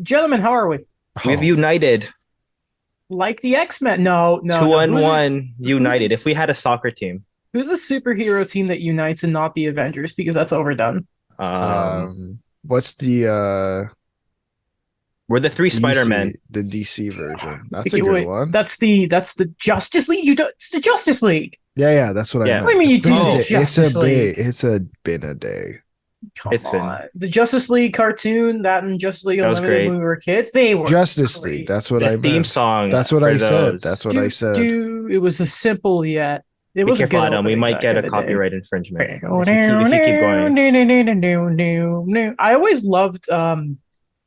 Gentlemen, how are we? We've Oh, united. Like the X-Men? No, no, Two no. on Who's one who's united. If we had a soccer team, who's a superhero team that unites and not the Avengers because that's overdone. um, what's the we're the three DC Spider-Men. the DC version? That's a Okay, good wait, one. that's the Justice League. It's the Justice League. Yeah, that's what I Yeah. What do meant. you mean It's you been do a the day. Justice League? Been a day. Come It's been on, the Justice League cartoon that and Justice League that was Unlimited when great. we were kids, they were Justice League. great. That's what The I theme meant. song That's what for I said. those. That's what I said. It was a simple yet it Be was a careful, good Adam. We opening might back get in a the day. copyright infringement I if you keep going. always loved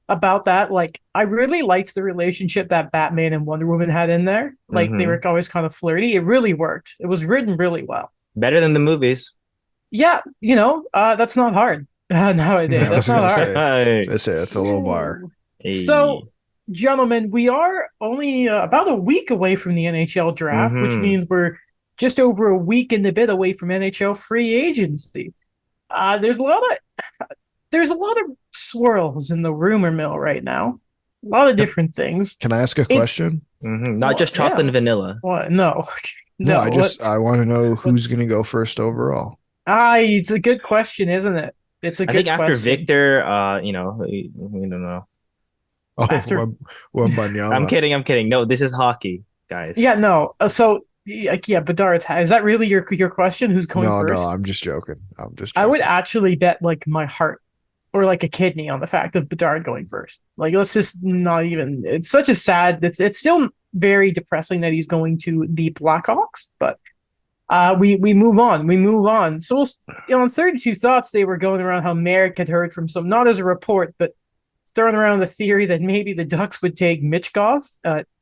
about that. Like I really liked the relationship that Batman and Wonder Woman had in there. Like they Hmm. were always kind of flirty. It really worked. It was written really well. Better than the movies. Yeah, that's not hard nowadays. I That's was not gonna hard. say. I say it's a low bar. Hey. So, gentlemen, we are only about a week away from the NHL draft, which Hmm. means we're just over a week and a bit away from NHL free agency. There's a lot of swirls in the rumor mill right now. A lot of different things. Can I ask a It's question? Not just chocolate and vanilla. what? No, No, no. I want to know who's let's- going to go first overall. It's a good question, isn't it? It's a I good think after question. Victor, we don't know. Oh, After- I'm Wembanyama. kidding. No, this is hockey, guys. Yeah, no. Bedard's. Is that really your question? Who's going No, first? I'm just joking. I'm just I joking. would actually bet like my heart or like a kidney on the fact of Bedard going first. Like, let's just not even. It's such a sad. It's still very depressing that he's going to the Blackhawks, but we move on. We move on. So on 32 Thoughts, they were going around how Merrick had heard from some, not as a report, but throwing around the theory that maybe the Ducks would take Mitchkov.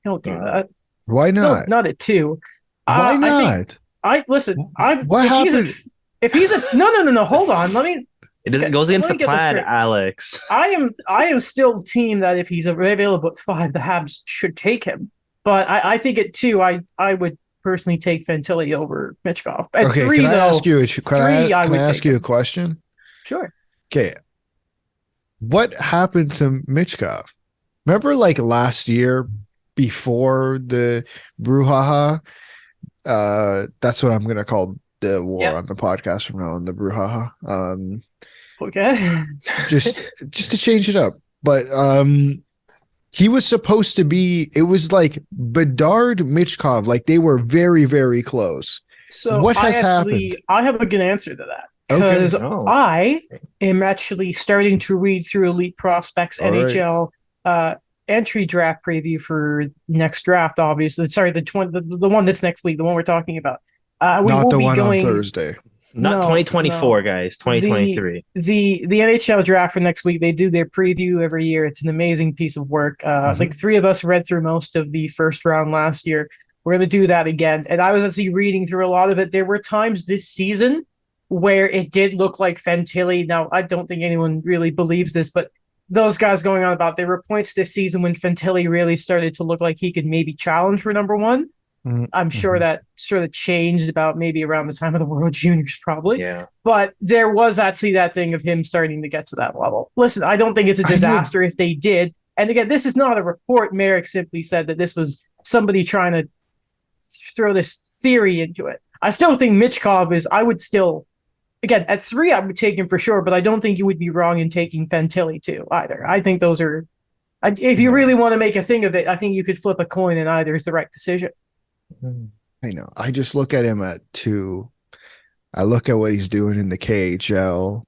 Don't do that. Why No, not? not at two. Why I think not? listen. I'm What happened? if he's a no. Hold on. Let me. It goes against Let the me get this plan, straight. Alex. I am still team that if he's available at 5, the Habs should take him. But I think at 2, I would personally take Fantilli over Mitchkov. At Okay, 3, can I though, ask you? I Can would I ask take you a him. question? Sure. Okay, what happened to Mitchkov? Remember, like last year before the brouhaha? That's what I'm gonna call the war Yep. on the podcast from now on. The brouhaha. Okay. Just to change it up, but he was supposed to be. It was like Bedard, Mitchkov, like they were very, very close. So What has happened? I have a good answer to that. Okay. Because Oh. I am actually starting to read through Elite Prospects All right. NHL entry draft preview for next draft, obviously. Sorry, the one that's next week, the one we're talking about. We Not will the be one going on Thursday. Not No, 2024, no. guys. 2023. the NHL draft for next week. They do their preview every year. It's an amazing piece of work. Like 3 of us read through most of the first round last year. We're going to do that again. And I was actually reading through a lot of it. There were times this season where it did look like Fantilli. Now, I don't think anyone really believes this, but those guys going on about there were points this season when Fantilli really started to look like he could maybe challenge for number 1. I'm sure that sort of changed about maybe around the time of the World Juniors, probably. Yeah. But there was actually that thing of him starting to get to that level. Listen, I don't think it's a disaster if they did. And again, this is not a report. Merrick simply said that this was somebody trying to throw this theory into it. I still think Mitchkov is, I would still, again, at 3, I would take him for sure, but I don't think you would be wrong in taking Fantilli too either. I think those are, if you really want to make a thing of it, I think you could flip a coin and either is the right decision. I know. I just look at him at 2. I look at what he's doing in the KHL.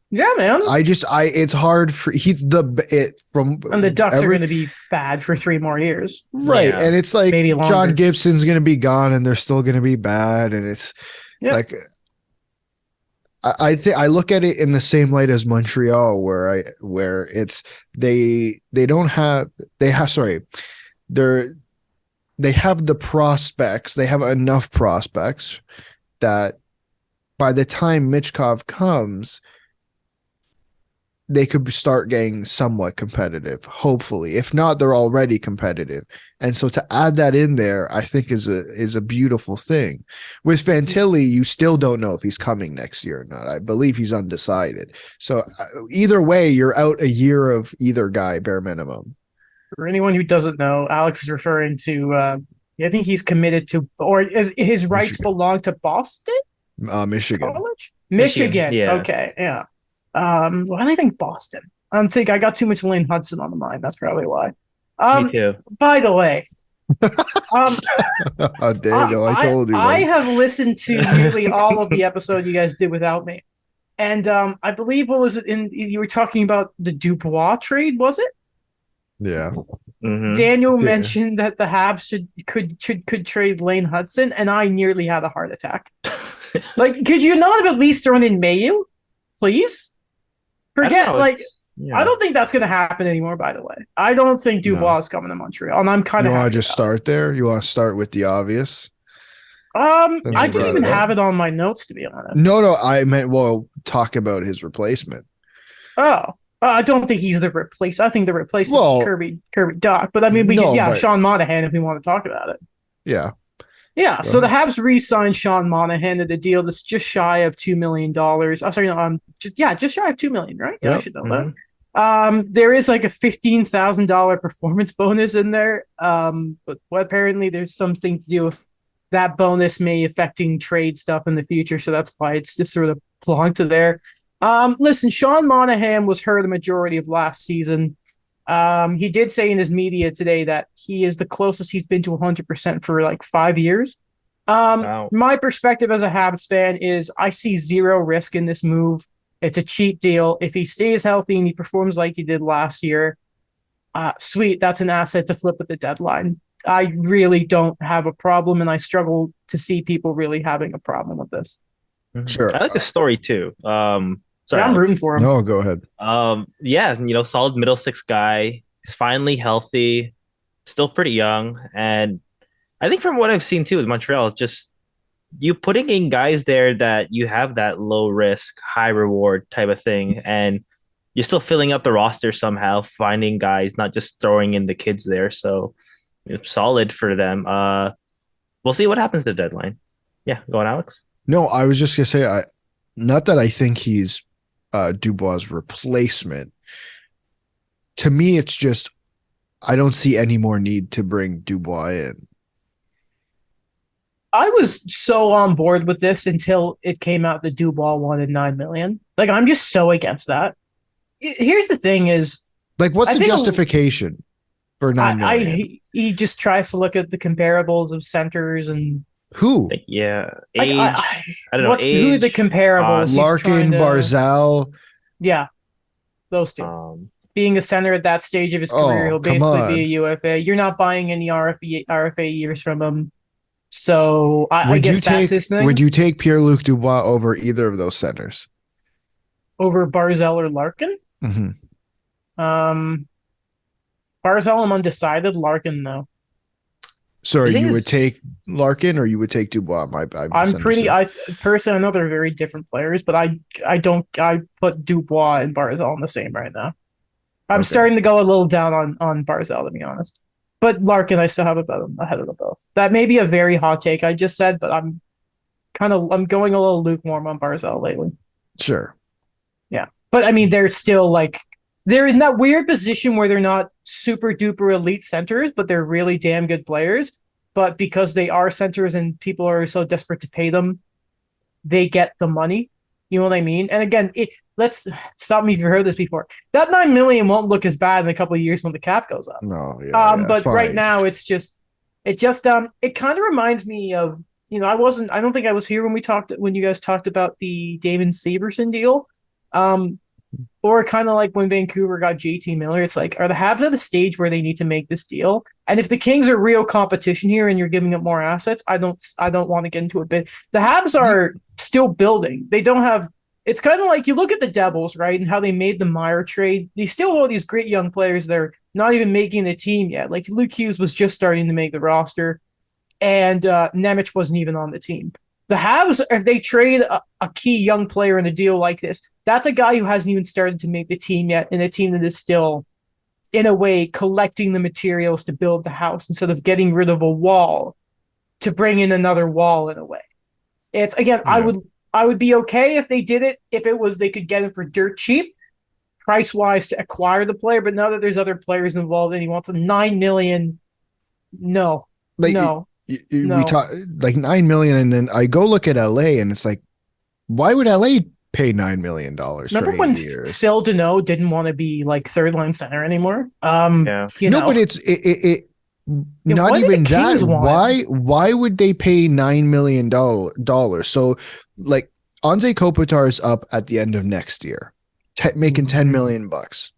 Yeah, man. It's hard for And the Ducks are every- going to be bad for 3 more years. right, Yeah. and it's like Maybe longer. John Gibson's going to be gone, and they're still going to be bad, and it's Yeah. like I think I look at it in the same light as Montreal, where it's they have the prospects, they have enough prospects that by the time Mitchkov comes, they could start getting somewhat competitive, hopefully. If not, they're already competitive. And so to add that in there, I think is a beautiful thing. With Fantilli, you still don't know if he's coming next year or not. I believe he's undecided. So either way, you're out a year of either guy, bare minimum. For anyone who doesn't know, Alex is referring to, I think he's committed to, or his rights Michigan. belong to Boston Michigan. College? Michigan. Yeah. Okay, yeah. Why do I think Boston? I got too much Lane Hudson on the mind. That's probably why. Me too. By the way, Daniel, I told you. I have listened to nearly all of the episode you guys did without me. And I believe, what was it you were talking about the Dubois trade, was it? Yeah. Mhm. Daniel mentioned that the Habs could trade Lane Hudson, and I nearly had a heart attack. Like, could you not have at least thrown in Mayu, please? Forget, I don't think that's going to happen anymore, by the way. I don't think Dubois is coming to Montreal, and I'm kind of You want to just start there? You want to start with the obvious? I didn't even have it on my notes, to be honest. No, I meant, talk about his replacement. Oh. I don't think he's the replacement. I think the replacement is Kirby Dach. But I mean, Sean Monahan, if we want to talk about it. Yeah. Yeah. So the Habs re-signed Sean Monahan at a deal that's just shy of $2 million. Oh, sorry, no, just shy of $2 million, right? Yeah, I should know that. There is like a $15,000 performance bonus in there. But apparently there's something to do with that bonus may affecting trade stuff in the future. So that's why it's just sort of belonged to there. Listen, Sean Monahan was hurt the majority of last season. He did say in his media today that he is the closest he's been to 100% for like 5 years. Wow. My perspective as a Habs fan is I see zero risk in this move. It's a cheap deal. If he stays healthy and he performs like he did last year, sweet, that's an asset to flip at the deadline. I really don't have a problem, and I struggle to see people really having a problem with this. Sure. I like the story too. Sorry, I'm rooting for him. No, go ahead. Solid middle six guy. He's finally healthy, still pretty young, and I think from what I've seen too with Montreal, it's just you putting in guys there that you have that low risk, high reward type of thing, and you're still filling up the roster somehow, finding guys, not just throwing in the kids there. So it's solid for them. We'll see what happens to the deadline. Yeah, go on, Alex. No, I was just gonna say, not that I think he's Dubois' replacement. To me, it's just I don't see any more need to bring Dubois in. I was so on board with this until it came out that Dubois wanted $9 million. Like, I'm just so against that. Here's the thing: is like, what's the justification for $9 million? He just tries to look at the comparables of centers and. Who? Yeah, age. I don't know. Who are the comparables? Larkin, Barzal. Yeah, those two. Being a center at that stage of his career, he'll basically be a UFA. You're not buying any RFA years from him. So I guess that's his thing. Would you take Pierre-Luc Dubois over either of those centers? Over Barzal or Larkin? Mm-hmm. Barzal, I'm undecided. Larkin, no. Sorry, you would take Larkin or you would take Dubois? Personally, I know they're very different players, but I put Dubois and Barzal in the same right now. I'm starting to go a little down on Barzal, to be honest. But Larkin, I still have ahead of them both. That may be a very hot take I just said, but I'm going a little lukewarm on Barzal lately. Sure. Yeah. But I mean, they're still they're in that weird position where they're not super duper elite centers, but they're really damn good players. But because they are centers and people are so desperate to pay them, they get the money. You know what I mean? And again, let's stop me if you've heard this before. That $9 million won't look as bad in a couple of years when the cap goes up. No, yeah. But fine. Right now it kind of reminds me of, I don't think I was here when you guys talked about the Damon Severson deal. Or kind of like when Vancouver got JT Miller, it's like, are the Habs at a stage where they need to make this deal? And if the Kings are real competition here and you're giving up more assets, I don't want to get into it. But the Habs are still building. They don't have. It's kind of like you look at the Devils, right, and how they made the Meyer trade. They still have all these great young players. They're not even making the team yet. Like Luke Hughes was just starting to make the roster, and Nemec wasn't even on the team. The Habs, if they trade a key young player in a deal like this, that's a guy who hasn't even started to make the team yet, in a team that is still, in a way, collecting the materials to build the house instead of getting rid of a wall to bring in another wall, in a way. It's, again, Yeah. I would be okay if they did it, if it was they could get him for dirt cheap, price wise, to acquire the player. But now that there's other players involved and he wants a $9 million, no, Like, no. we talk like 9 million, and then I go look at LA, and it's like, why would LA pay $9 million Remember for when 8 years? Phil Deneau didn't want to be like third line center anymore? Yeah. But it not what did even the that. Kings want? Why would they pay $9 million dollars? So like Anze Kopitar's up at the end of next year, making $10 million bucks.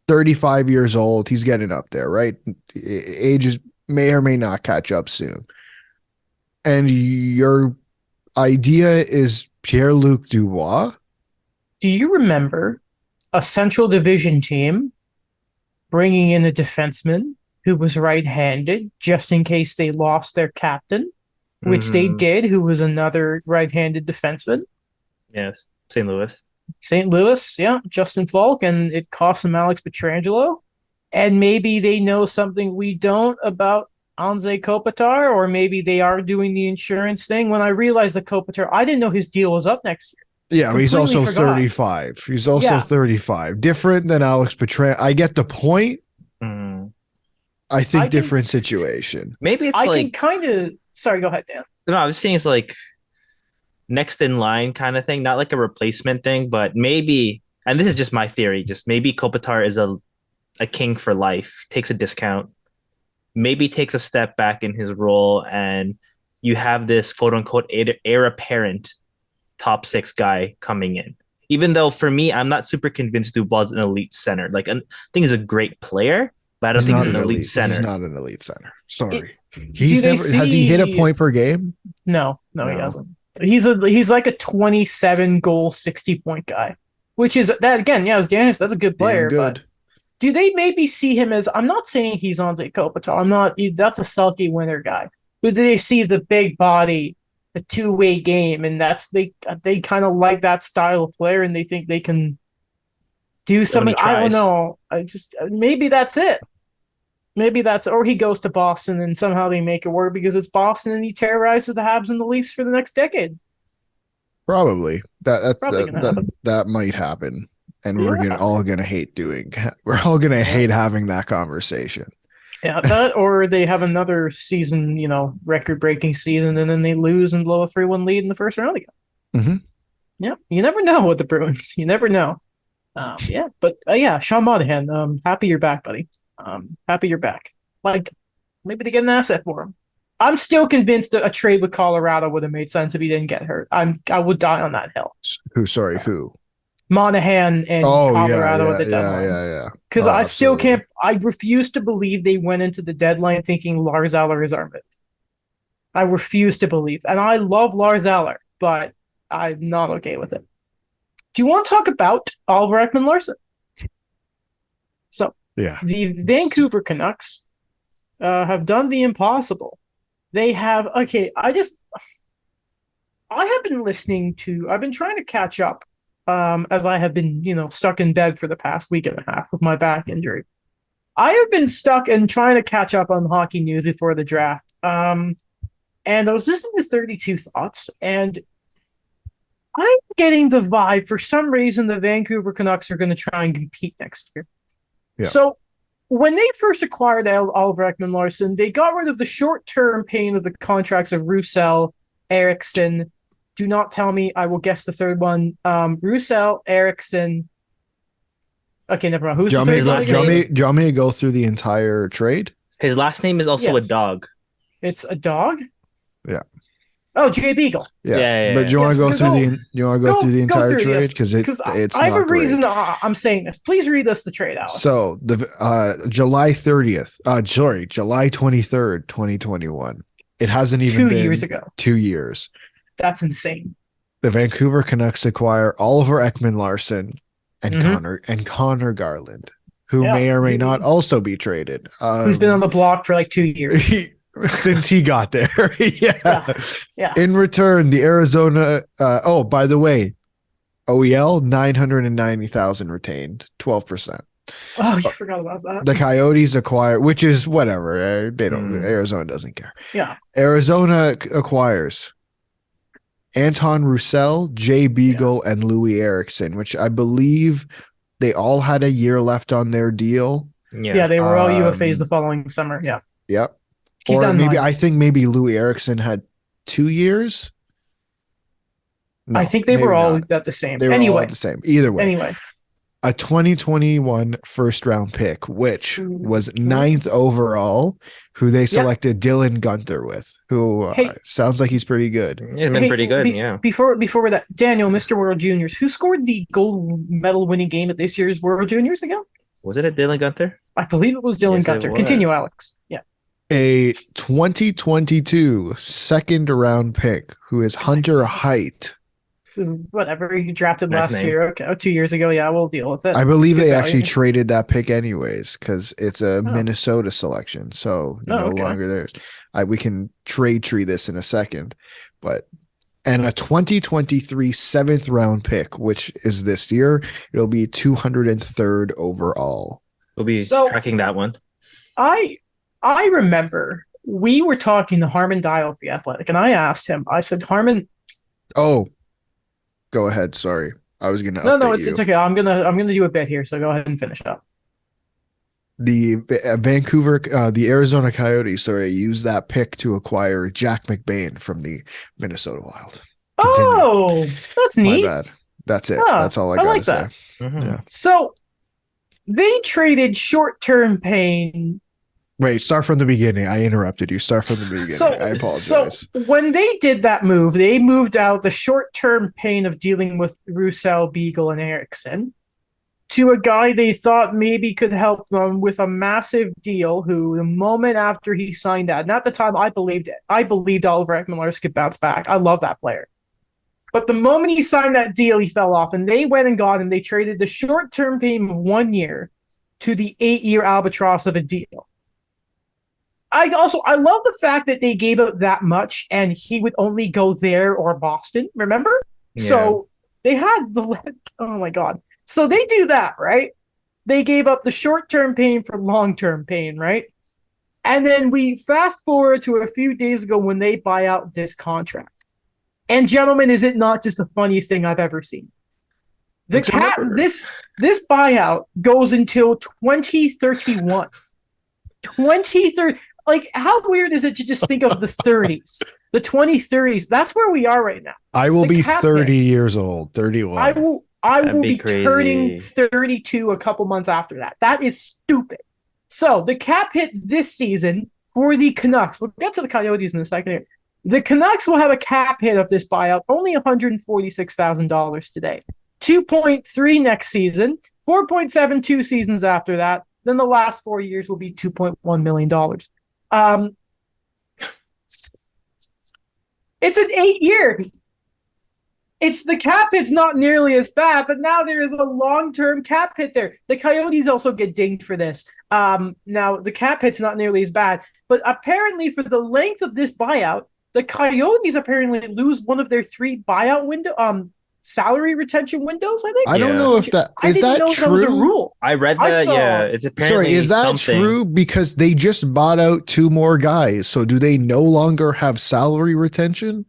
35 years old, he's getting up there, right? Ages may or may not catch up soon. And your idea is Pierre-Luc Dubois? Do you remember a Central Division team bringing in a defenseman who was right-handed just in case they lost their captain, which they did, who was another right-handed defenseman? Yes, St. Louis. St. Louis, yeah, Justin Falk, and it cost them Alex Pietrangelo. And maybe they know something we don't about Anze Kopitar, or maybe they are doing the insurance thing. When I realized that Kopitar, I didn't know his deal was up next year. Yeah, but he's also Completely forgot. 35. He's also 35. Different than Alex Pietrangelo. I get the point. Mm. I think I can different s- situation. Maybe it's I like can kind of. Sorry, go ahead, Dan. no, I was saying it's like next in line kind of thing, not like a replacement thing, but maybe. And this is just my theory. Just maybe Kopitar is a king for life, takes a discount, maybe takes a step back in his role, and you have this quote unquote heir apparent top 6 guy coming in. Even though for me, I'm not super convinced Dubois is an elite center. Like, I think he's a great player, but I don't think he's an elite center. He's not an elite center. Sorry. Has Has he hit a point per game? No, he hasn't. He's like a 27 goal, 60 point guy, which is that again. Yeah, as Dennis, that's a good player. Damn good. But do they maybe see him as? I'm not saying he's Anze Kopitar. I'm not. That's a Selke winner guy. But do they see the big body, the two-way game, and they kind of like that style of player, and they think they can do something. I don't know. Maybe that's it. Maybe that's, or he goes to Boston and somehow they make it work because it's Boston and he terrorizes the Habs and the Leafs for the next decade. Probably Happen. that might happen, and we're all gonna hate having that conversation. Yeah, that or they have another season, record-breaking season, and then they lose and blow a 3-1 lead in the first round again. Mm-hmm. Yeah, you never know with the Bruins. You never know. Sean Monahan. Happy you're back, buddy. Happy you're back. Like, maybe they get an asset for him. I'm still convinced that a trade with Colorado would have made sense if he didn't get hurt. I would die on that hill. Who? Monahan and Colorado at the deadline. Yeah. Because I still can't. I refuse to believe they went into the deadline thinking Lars Eller is our move. I refuse to believe, and I love Lars Eller, but I'm not okay with it. Do you want to talk about Oliver Ekman-Larsson? So. Yeah. The Vancouver Canucks have done the impossible. They have I have been I've been trying to catch up as I have been, stuck in bed for the past week and a half with my back injury. I have been stuck and trying to catch up on hockey news before the draft. And I was listening to 32 Thoughts, and I'm getting the vibe for some reason the Vancouver Canucks are going to try and compete next year. Yeah. So when they first acquired Oliver Ekman-Larsson, they got rid of the short-term pain of the contracts of Roussel, Eriksson. Do not tell me. I will guess the third one. Roussel, Eriksson. Okay, never mind. Who's the third one? Do you want me to go through the entire trade? His last name is also a dog. It's a dog? Yeah. Oh, Jay Beagle. Yeah. But do you want to go through the entire trade? Because it's I have not a great. reason I'm saying this. Please read us the trade, Alex. So the July 23rd, 2021. It hasn't even been 2 years ago. 2 years. That's insane. The Vancouver Canucks acquire Oliver Ekman-Larsson and Connor Garland, who may or may not also be traded. Who's been on the block for like 2 years. since he got there. Yeah. Yeah. In return, the Arizona. By the way, OEL 990,000 retained, 12%. Oh, you forgot about that. The Coyotes acquire, which is whatever. They don't. Arizona doesn't care. Yeah. Arizona acquires Anton Roussel, Jay Beagle, and Louis Eriksson, which I believe they all had a year left on their deal. Yeah, they were all UFAs the following summer. Yeah. Yep. Keep Or that in maybe mind. I think maybe Louis Eriksson had 2 years. No, I think they were maybe all not. at the same. They were all the same. Either way. Anyway. A 2021 first round pick, which was 9th overall, who they selected Dylan Gunther with, who sounds like he's pretty good. He's been pretty good, yeah. Before that, Daniel, Mr. World Juniors, who scored the gold medal winning game at this year's World Juniors again? Was it a Dylan Gunther? I believe it was Dylan Gunther. Continue, Alex. Yeah. A 2022 second round pick who is Hunter Height. Whatever, he drafted last year. Okay, 2 years ago. Yeah, we'll deal with it. I believe they actually traded that pick anyways because it's a Minnesota selection, so no longer theirs. We can trade tree this in a second, and a 2023 7th round pick, which is this year, it'll be 203rd overall. We'll be tracking that one. I remember we were talking to Harmon Dial of The Athletic, and I asked him. I said, Harmon. Oh. Go ahead. Sorry, I was gonna. No, it's okay. I'm gonna do a bit here. So go ahead and finish up. The the Arizona Coyotes, used that pick to acquire Jack McBain from the Minnesota Wild. Continue. Oh, that's neat. My bad. That's it. That's all I gotta like say. That. Mm-hmm. Yeah. So they traded short-term pain. Wait, start from the beginning. I interrupted you. Start from the beginning. I apologize. So when they did that move, they moved out the short-term pain of dealing with Roussel, Beagle, and Eriksson to a guy they thought maybe could help them with a massive deal who, the moment after he signed that, and at the time I believed it. I believed Oliver Ekman-Larsson could bounce back. I love that player. But the moment he signed that deal, he fell off, and they went and got him. They traded the short-term pain of 1 year to the 8-year albatross of a deal. I love the fact that they gave up that much and he would only go there or Boston, remember? Yeah. So they had oh my God. So they do that, right? They gave up the short-term pain for long-term pain, right? And then we fast forward to a few days ago when they buy out this contract. And gentlemen, is it not just the funniest thing I've ever seen? This buyout goes until 2031. 2030. Like, how weird is it to just think of the 30s, the 2030s? That's where we are right now. I will be 30 years old, 31. I will be turning 32 a couple months after that. That is stupid. So the cap hit this season for the Canucks. We'll get to the Coyotes in a second here. The Canucks will have a cap hit of this buyout, only $146,000 today. 2.3 next season, 4.72 seasons after that. Then the last 4 years will be $2.1 million. It's an 8-year. It's the cap hit's not nearly as bad, but now there is a long-term cap hit there. The Coyotes also get dinged for this. Now the cap hit's not nearly as bad, but apparently for the length of this buyout, the Coyotes apparently lose one of their 3 buyout salary retention windows, I think. I don't know if that is that true. That was a rule. I read that. It's apparently. Sorry, is that true? Because they just bought out 2 more guys. So do they no longer have salary retention?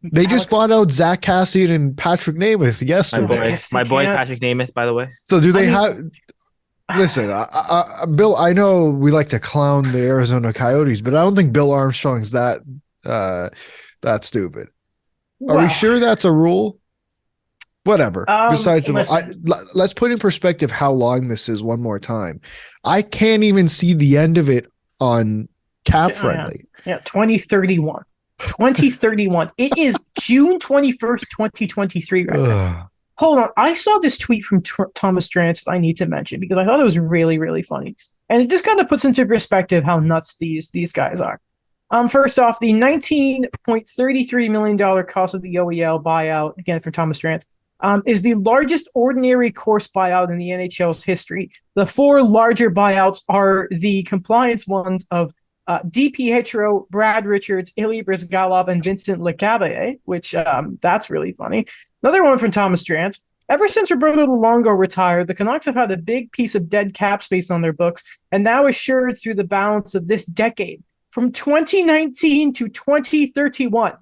They just bought out Zach Cassian and Patrick Namath yesterday. My boy Patrick Namath, by the way. So do they have? Listen, Bill. I know we like to clown the Arizona Coyotes, but I don't think Bill Armstrong's that stupid. Are we sure that's a rule? Whatever. Besides, let's put in perspective how long this is one more time. I can't even see the end of it on Cap Friendly. Yeah, 2031. 2031. It is June 21st, 2023 right now. Hold on. I saw this tweet from Thomas Drance I need to mention because I thought it was really, really funny. And it just kind of puts into perspective how nuts these guys are. First off, the $19.33 million cost of the OEL buyout, again from Thomas Drance, is the largest ordinary course buyout in the NHL's history. The 4 larger buyouts are the compliance ones of DiPietro, Brad Richards, Ilya Brizgalov, and Vincent Lecavalier, which that's really funny. Another one from Thomas Drance. Ever since Roberto Luongo retired, the Canucks have had a big piece of dead cap space on their books, and now assured through the balance of this decade, from 2019 to 2031.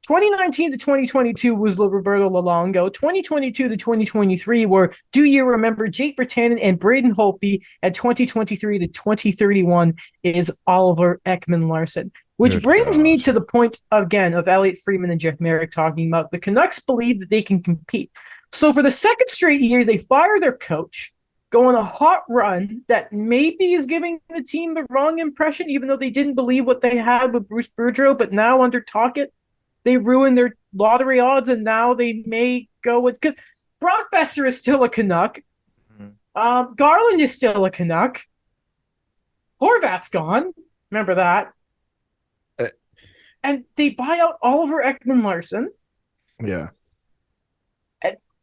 2019 to 2022 was Roberto Luongo. 2022 to 2023 were, do you remember, Jake Virtanen and Braden Holtby, and 2023 to 2031 is Oliver Ekman-Larsson. Which brings me to the point, again, of Elliot Friedman and Jeff Merrick talking about the Canucks believe that they can compete. So for the second straight year, they fire their coach, go on a hot run that maybe is giving the team the wrong impression, even though they didn't believe what they had with Bruce Boudreau, but now under Tocchet, they ruined their lottery odds, and now they may go with... Because Brock Besser is still a Canuck. Garland is still a Canuck. Horvat's gone. Remember that. And they buy out Oliver Ekman-Larsson. Yeah.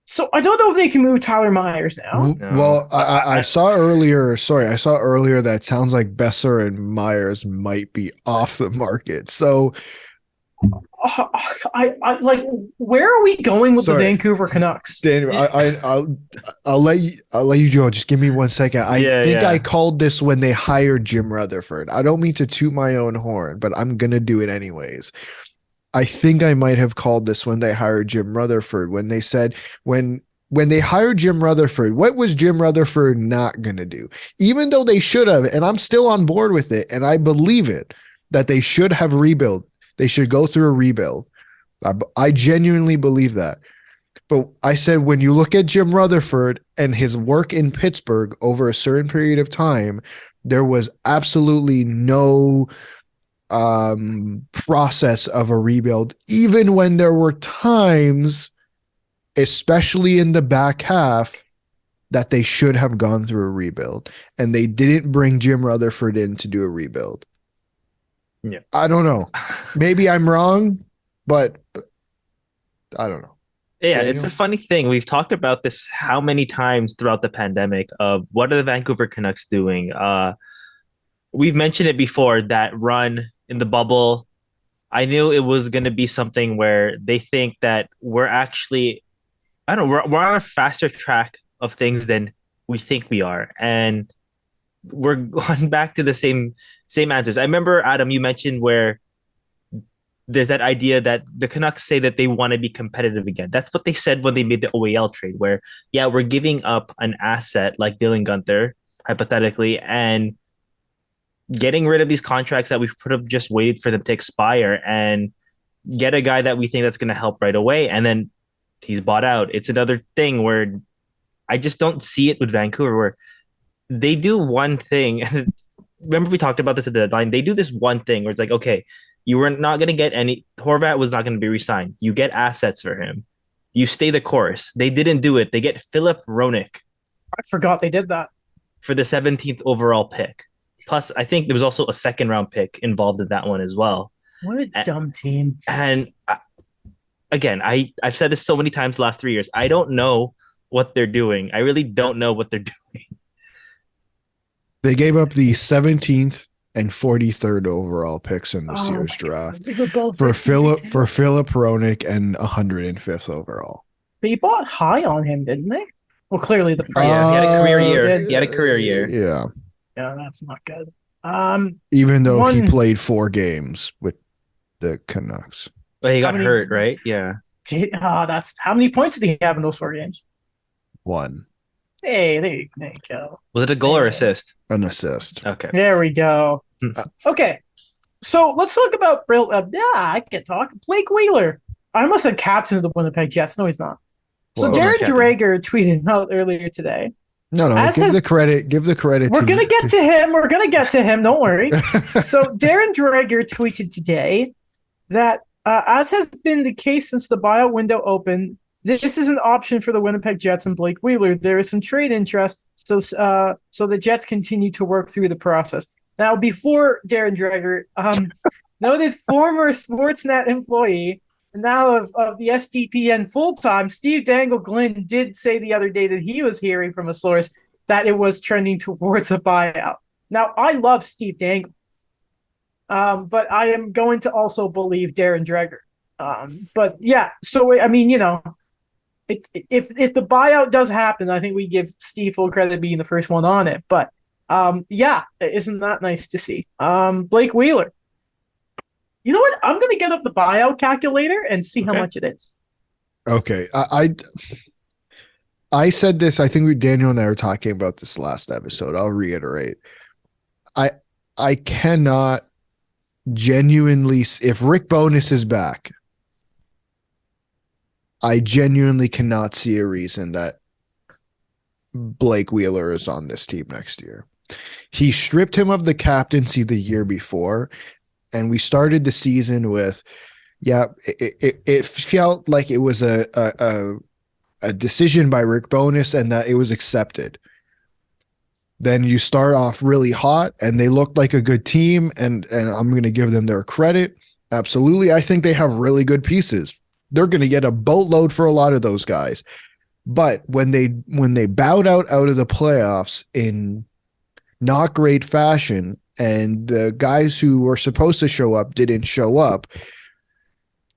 So I don't know if they can move Tyler Myers now. No. Well, I saw earlier. Sorry, I saw earlier that it sounds like Besser and Myers might be off the market. So, I like. Where are we going with the Vancouver Canucks? Daniel, I'll let you go. Just give me 1 second. I think I called this when they hired Jim Rutherford. I don't mean to toot my own horn, but I'm gonna do it anyways. I think I might have called this when they hired Jim Rutherford, when they said when they hired Jim Rutherford, what was Jim Rutherford not going to do? Even though they should have, and I'm still on board with it, and I believe it, that they should have rebuilt. They should go through a rebuild. I genuinely believe that. But I said, when you look at Jim Rutherford and his work in Pittsburgh over a certain period of time, there was absolutely no process of a rebuild, even when there were times, especially in the back half, that they should have gone through a rebuild, and they didn't bring Jim Rutherford in to do a rebuild. Yeah, I don't know. Maybe I'm wrong, but I don't know. Yeah, Daniel? It's a funny thing. We've talked about this how many times throughout the pandemic of what are the Vancouver Canucks doing? We've mentioned it before, that run in the bubble. I knew it was going to be something where they think that we're actually, I don't know, we're on a faster track of things than we think we are. And we're going back to the same answers. I remember, Adam, you mentioned where there's that idea that the Canucks say that they want to be competitive again. That's what they said when they made the OEL trade, where, yeah, we're giving up an asset like Dylan Guenther, hypothetically, and getting rid of these contracts that we could have just waited for them to expire and get a guy that we think that's going to help right away. And then he's bought out. It's another thing where I just don't see it with Vancouver, where they do one thing. And remember, we talked about this at the deadline. They do this one thing where it's like, okay, you were not going to get any, Horvat was not going to be re-signed. You get assets for him. You stay the course. They didn't do it. They get Philip Roenick. I forgot they did that. For the 17th overall pick. Plus, I think there was also a second round pick involved in that one as well. What a dumb team. And again, I've said this so many times the last 3 years. I don't know what they're doing. I really don't know what they're doing. They gave up the 17th and 43rd overall picks in this year's draft for Philip Roenick and 105th overall. They bought high on him, didn't they? Well, clearly the price. He had a career year. He had a career year. Yeah. Yeah, that's not good. Even though he played 4 games with the Canucks. But he got hurt, right? Yeah. That's how many points did he have in those 4 games? 1. Hey, there you go. Was it a goal or assist? An assist. Okay. There we go. Okay. So let's talk about I can talk. Blake Wheeler. I almost said captain of the Winnipeg Jets. No, he's not. So Darren Dreger tweeted out earlier today. No, give the credit. We're going to get to him. Don't worry. So Darren Dreger tweeted today that as has been the case since the buyout window opened, this is an option for the Winnipeg Jets and Blake Wheeler. There is some trade interest, so the Jets continue to work through the process. Now, before Darren Dreger, noted former Sportsnet employee, now of the SDPN full-time, Steve Dangle-Glynn did say the other day that he was hearing from a source that it was trending towards a buyout. Now, I love Steve Dangle. But I am going to also believe Darren Dreger. But yeah, so I mean, if the buyout does happen, I think we give Steve full credit being the first one on it. But yeah, isn't that nice to see? Blake Wheeler. You know what? I'm gonna get up the buyout calculator and see how Okay. much it is. Okay. I said this, I think Daniel and I were talking about this last episode. I'll reiterate. I cannot genuinely, if Rick Bowness is back, I genuinely cannot see a reason that Blake Wheeler is on this team next year. He stripped him of the captaincy the year before, and we started the season with, it felt like it was a decision by Rick Bowness and that it was accepted. Then you start off really hot and they looked like a good team, and I'm going to give them their credit. Absolutely. I think they have really good pieces. They're going to get a boatload for a lot of those guys. But when they bowed out of the playoffs in not great fashion, and the guys who were supposed to show up didn't show up,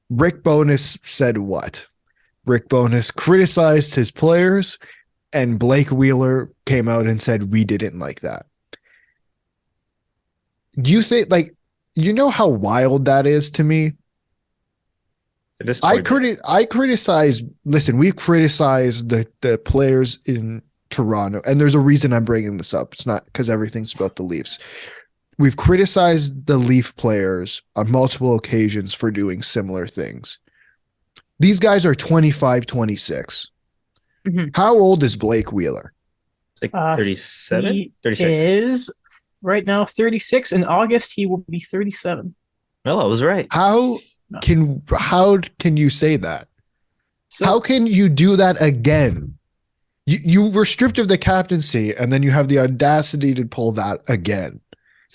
Rick Bowness said what? Rick Bowness criticized his players, and Blake Wheeler came out and said, we didn't like that. Do you think, how wild that is to me? I criticize, listen, we've criticized the players in Toronto, and there's a reason I'm bringing this up. It's not because everything's about the Leafs. We've criticized the Leaf players on multiple occasions for doing similar things. These guys are 25, 26. Mm-hmm. How old is Blake Wheeler? Like 37? 36. Is right now 36. In August, he will be 37. Oh, I was right. How can you say that? So, how can you do that again? You were stripped of the captaincy, and then you have the audacity to pull that again.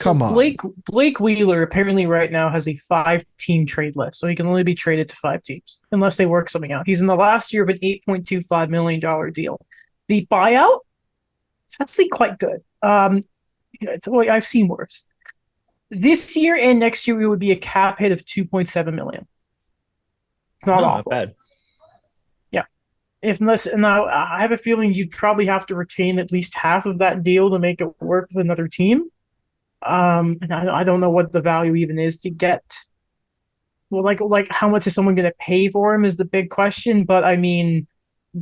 Come on. Blake Wheeler apparently right now has a 5-team trade list, so he can only be traded to 5 teams unless they work something out. He's in the last year of an $8.25 million deal. The buyout, it's actually quite good. I've seen worse. This year and next year, we would be a cap hit of $2.7 million. It's not awful. Not bad. Yeah. I have a feeling you'd probably have to retain at least half of that deal to make it work with another team. And I don't know what the value even is to get. Well, like how much is someone going to pay for him is the big question. But I mean,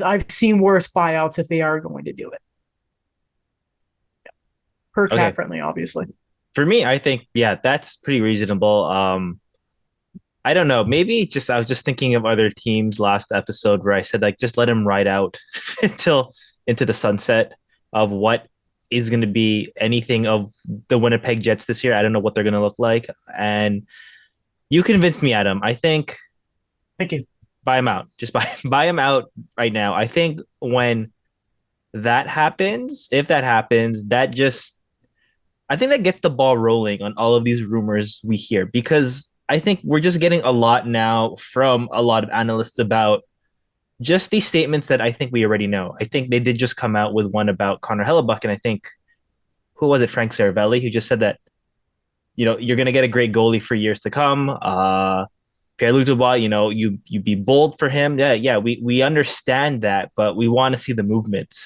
I've seen worse buyouts if they are going to do it. Yeah. Per cap friendly, obviously. For me, I think that's pretty reasonable. I don't know. Maybe I was just thinking of other teams last episode where I said just let him ride out until into the sunset of what is going to be anything of the Winnipeg Jets this year. I don't know what they're going to look like. And you convinced me, Adam. I think. Thank you. Buy him out. Just buy him out right now. I think when that happens, if that happens, I think that gets the ball rolling on all of these rumors we hear, because I think we're just getting a lot now from a lot of analysts about just these statements that I think we already know. I think they did just come out with one about Connor Hellebuck, and I think, who was it, Frank Saravelli, who just said that, you're going to get a great goalie for years to come. Pierre-Luc Dubois, you be bold for him. Yeah, we understand that, but we want to see the movement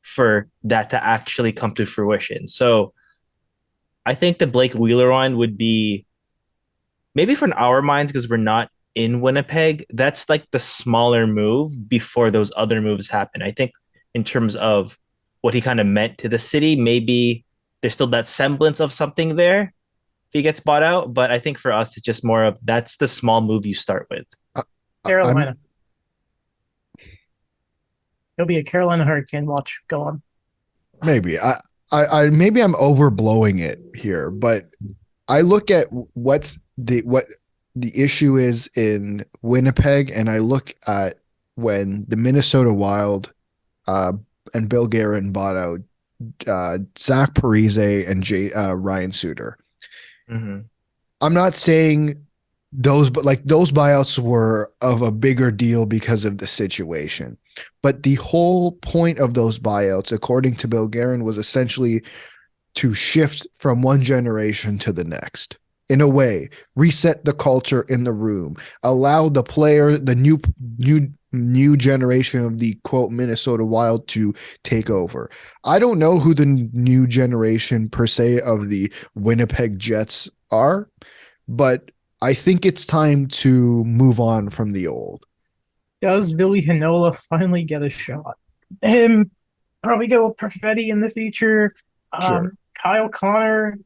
for that to actually come to fruition. So I think the Blake Wheeler one would be, maybe from our minds, because we're not in Winnipeg, that's like the smaller move before those other moves happen. I think in terms of what he kind of meant to the city, maybe there's still that semblance of something there if he gets bought out. But I think for us, it's just more of, that's the small move you start with. Carolina. He'll be a Carolina Hurricane. Watch. Go on. Maybe. I maybe I'm overblowing it here, but I look at what the issue is in Winnipeg, and I look at when the Minnesota Wild and Bill Guerin bought out Zach Parise and Ryan Suter. Mm-hmm. I'm not saying those buyouts were of a bigger deal because of the situation, but the whole point of those buyouts, according to Bill Guerin, was essentially to shift from one generation to the next. In a way, reset the culture in the room, allow the player, the new generation of the quote Minnesota Wild to take over. I don't know who the new generation per se of the Winnipeg Jets are, but I think it's time to move on from the old. Does Billy Hanola finally get a shot? Him probably go with Perfetti in the future. Sure. Kyle Connor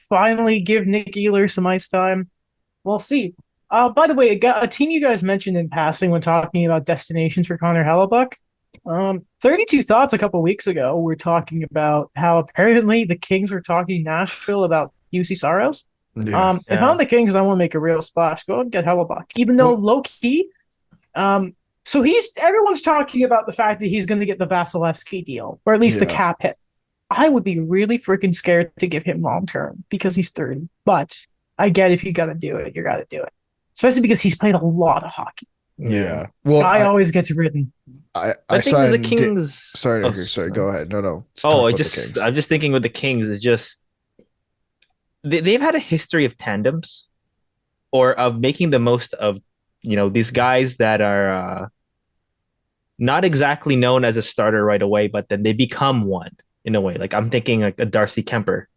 finally give Nick Ehlers some ice time. We'll see. By the way, a team you guys mentioned in passing when talking about destinations for Connor Hellebuck. 32 Thoughts a couple weeks ago were talking about how apparently the Kings were talking Nashville about UC Saros. Yeah. If I'm the Kings and I want to make a real splash, go and get Hellebuck. Even though low key, so everyone's talking about the fact that he's going to get the Vasilevsky deal, or at least the cap hit. I would be really freaking scared to give him long term because he's 30. But I get if you got to do it, you got to do it. Especially because he's played a lot of hockey. Yeah. Well, I always gets ridden. I think with the Kings. Sorry. Go ahead. No. I'm just thinking with the Kings is just they've had a history of tandems, or of making the most of these guys that are not exactly known as a starter right away, but then they become one in a way. Like I'm thinking like a Darcy Kemper,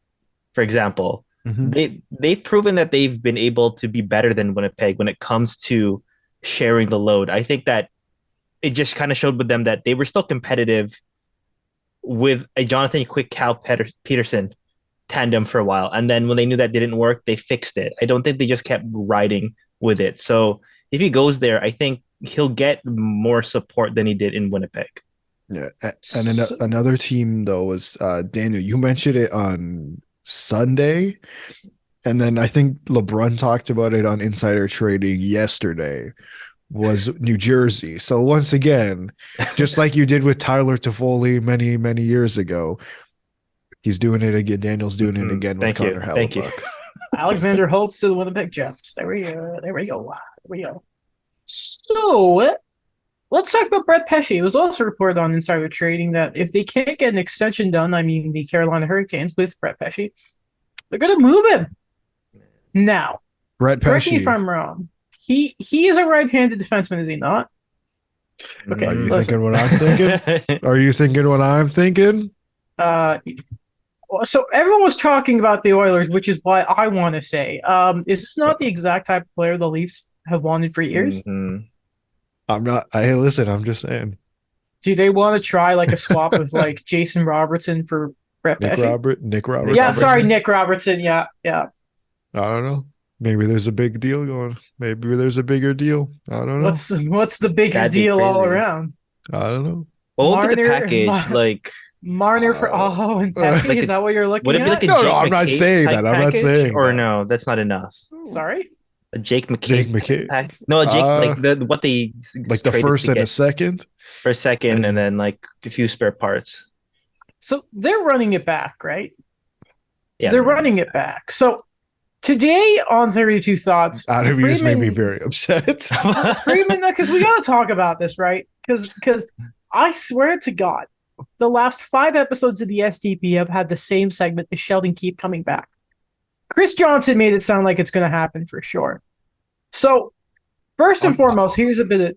for example. Mm-hmm. They've proven that they've been able to be better than Winnipeg when it comes to sharing the load. I think that it just kind of showed with them that they were still competitive with a Jonathan Quick Cal Peterson tandem for a while. And then when they knew that didn't work, they fixed it. I don't think they just kept riding with it. So if he goes there, I think he'll get more support than he did in Winnipeg. Yeah. And another team, though, was Daniel, you mentioned it on Sunday. And then I think LeBron talked about it on Insider Trading yesterday, was New Jersey. So once again, just like you did with Tyler Toffoli many, many years ago, he's doing it again. Daniel's doing it again with Connor Hellebuck. Thank you. Alexander Holtz to the Winnipeg Jets. There we go. So let's talk about Brett Pesce. It was also reported on Insider Trading that if they can't get an extension done, the Carolina Hurricanes with Brett Pesce, they're going to move him. Now, Brett Pesce. Correct me if I'm wrong. He is a right-handed defenseman, is he not? Okay. Are you thinking what I'm thinking? Are you thinking what I'm thinking? So everyone was talking about the Oilers, which is why I want to say, is this not the exact type of player the Leafs have wanted for years? Mm-hmm. I'm just saying. Do they want to try like a swap with like Jason Robertson for Brett Pesce? Nick Robertson. Yeah, sorry, Nick Robertson. Yeah. I don't know. Maybe there's a big deal going. Maybe there's a bigger deal. I don't know. What's the big deal all around? I don't know. What would be the package? Like Marner for Aho and Pesce? Is that what you're looking would it be at? Like a Jake I'm not saying that. I'm not saying or that. No, that's not enough. Sorry? A Jake McKay. No, a Jake what they like the first and a second? For a second, and then like a few spare parts. So they're running it back, right? Yeah. They're running it back. So today on 32 Thoughts, Adam just made me very upset. Freeman, because we got to talk about this, right? Because I swear to God, the last 5 episodes of the SDP have had the same segment as Sheldon Keefe coming back. Chris Johnson made it sound like it's going to happen for sure. So, first and foremost, here's a bit of...